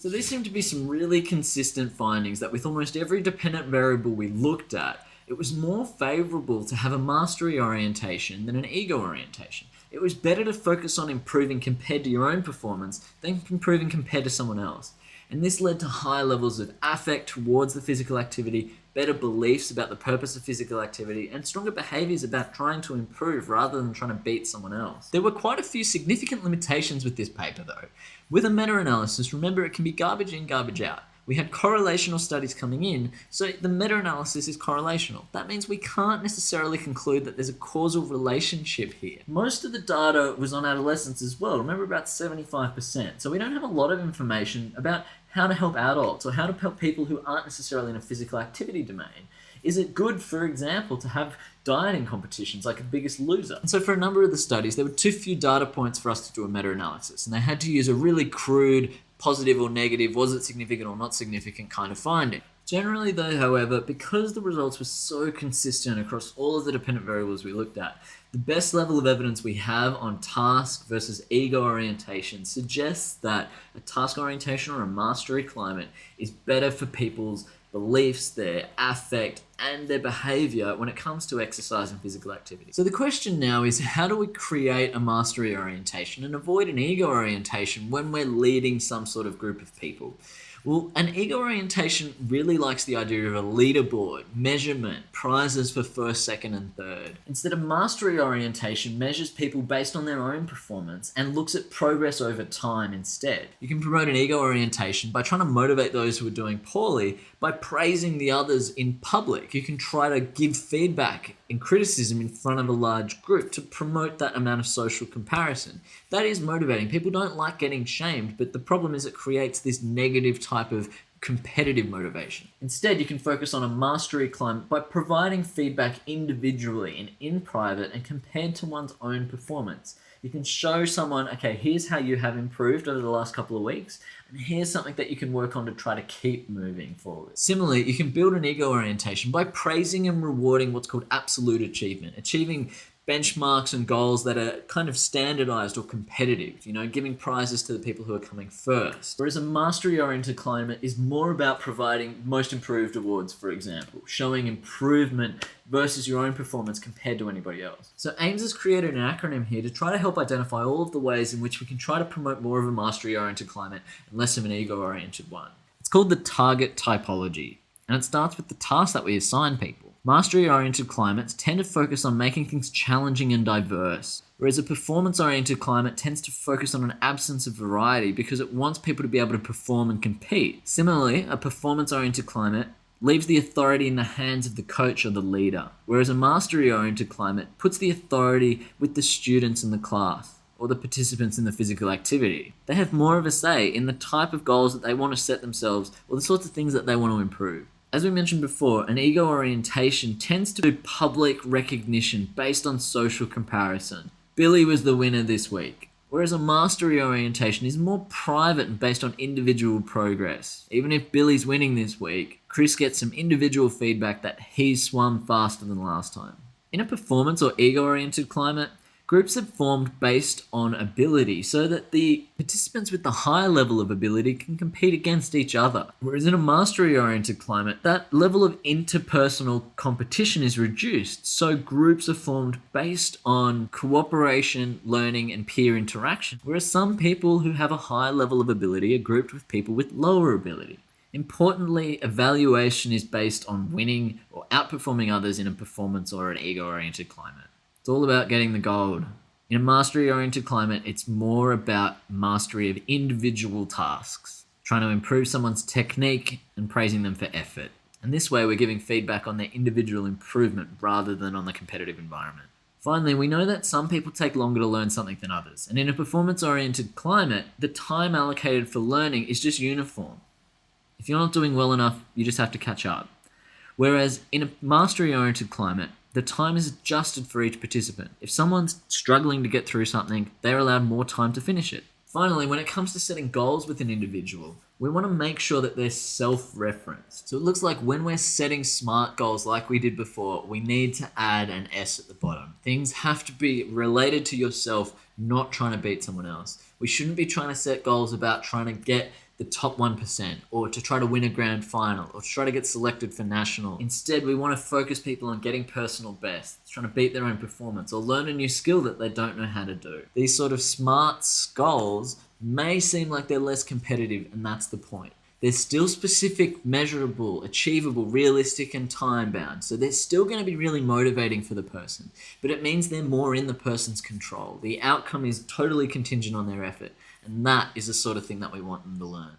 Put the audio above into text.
So these seem to be some really consistent findings that with almost every dependent variable we looked at, it was more favourable to have a mastery orientation than an ego orientation. It was better to focus on improving compared to your own performance than improving compared to someone else. And this led to high levels of affect towards the physical activity, better beliefs about the purpose of physical activity, and stronger behaviours about trying to improve rather than trying to beat someone else. There were quite a few significant limitations with this paper though. With a meta-analysis, remember it can be garbage in, garbage out. We had correlational studies coming in, so the meta-analysis is correlational. That means we can't necessarily conclude that there's a causal relationship here. Most of the data was on adolescents as well, remember about 75%. So we don't have a lot of information about how to help adults or how to help people who aren't necessarily in a physical activity domain. Is it good, for example, to have dieting competitions like The Biggest Loser? And so for a number of the studies, there were too few data points for us to do a meta-analysis, and they had to use a really crude positive or negative, was it significant or not significant kind of finding. Generally though, however, because the results were so consistent across all of the dependent variables we looked at, the best level of evidence we have on task versus ego orientation suggests that a task orientation or a mastery climate is better for people's beliefs, their affect, and their behavior when it comes to exercise and physical activity. So the question now is, how do we create a mastery orientation and avoid an ego orientation when we're leading some sort of group of people? Well, an ego orientation really likes the idea of a leaderboard, measurement, prizes for first, second, and third. Instead, a mastery orientation measures people based on their own performance and looks at progress over time instead. You can promote an ego orientation by trying to motivate those who are doing poorly by praising the others in public. You can try to give feedback and criticism in front of a large group to promote that amount of social comparison. That is motivating. People don't like getting shamed, but the problem is it creates this negative type of competitive motivation. Instead, you can focus on a mastery climate by providing feedback individually and in private and compared to one's own performance. You can show someone, okay, here's how you have improved over the last couple of weeks, and here's something that you can work on to try to keep moving forward. Similarly, you can build an ego orientation by praising and rewarding what's called absolute achievement, achieving benchmarks and goals that are kind of standardized or competitive, giving prizes to the people who are coming first. Whereas a mastery-oriented climate is more about providing most improved awards, for example, showing improvement versus your own performance compared to anybody else. So AIMS has created an acronym here to try to help identify all of the ways in which we can try to promote more of a mastery-oriented climate and less of an ego-oriented one. It's called the target typology, and it starts with the tasks that we assign people. Mastery-oriented climates tend to focus on making things challenging and diverse, whereas a performance-oriented climate tends to focus on an absence of variety because it wants people to be able to perform and compete. Similarly, a performance-oriented climate leaves the authority in the hands of the coach or the leader, whereas a mastery-oriented climate puts the authority with the students in the class or the participants in the physical activity. They have more of a say in the type of goals that they want to set themselves or the sorts of things that they want to improve. As we mentioned before, an ego orientation tends to do public recognition based on social comparison. Billy was the winner this week. Whereas a mastery orientation is more private and based on individual progress. Even if Billy's winning this week, Chris gets some individual feedback that he's swum faster than last time. In a performance or ego-oriented climate, groups have formed based on ability so that the participants with the higher level of ability can compete against each other. Whereas in a mastery-oriented climate, that level of interpersonal competition is reduced, so groups are formed based on cooperation, learning, and peer interaction. Whereas some people who have a higher level of ability are grouped with people with lower ability. Importantly, evaluation is based on winning or outperforming others in a performance or an ego-oriented climate. It's all about getting the gold. In a mastery-oriented climate, it's more about mastery of individual tasks, trying to improve someone's technique and praising them for effort. And this way, we're giving feedback on their individual improvement rather than on the competitive environment. Finally, we know that some people take longer to learn something than others. And in a performance-oriented climate, the time allocated for learning is just uniform. If you're not doing well enough, you just have to catch up. Whereas in a mastery-oriented climate, the time is adjusted for each participant. If someone's struggling to get through something, they're allowed more time to finish it. Finally, when it comes to setting goals with an individual, we want to make sure that they're self-referenced. So it looks like when we're setting SMART goals like we did before, we need to add an S at the bottom. Things have to be related to yourself, not trying to beat someone else. We shouldn't be trying to set goals about trying to get the top 1% or to try to win a grand final or to try to get selected for national. Instead, we want to focus people on getting personal bests, trying to beat their own performance or learn a new skill that they don't know how to do. These sort of smarts goals may seem like they're less competitive, and that's the point. They're still specific, measurable, achievable, realistic, and time-bound. So they're still going to be really motivating for the person. But it means they're more in the person's control. The outcome is totally contingent on their effort. And that is the sort of thing that we want them to learn.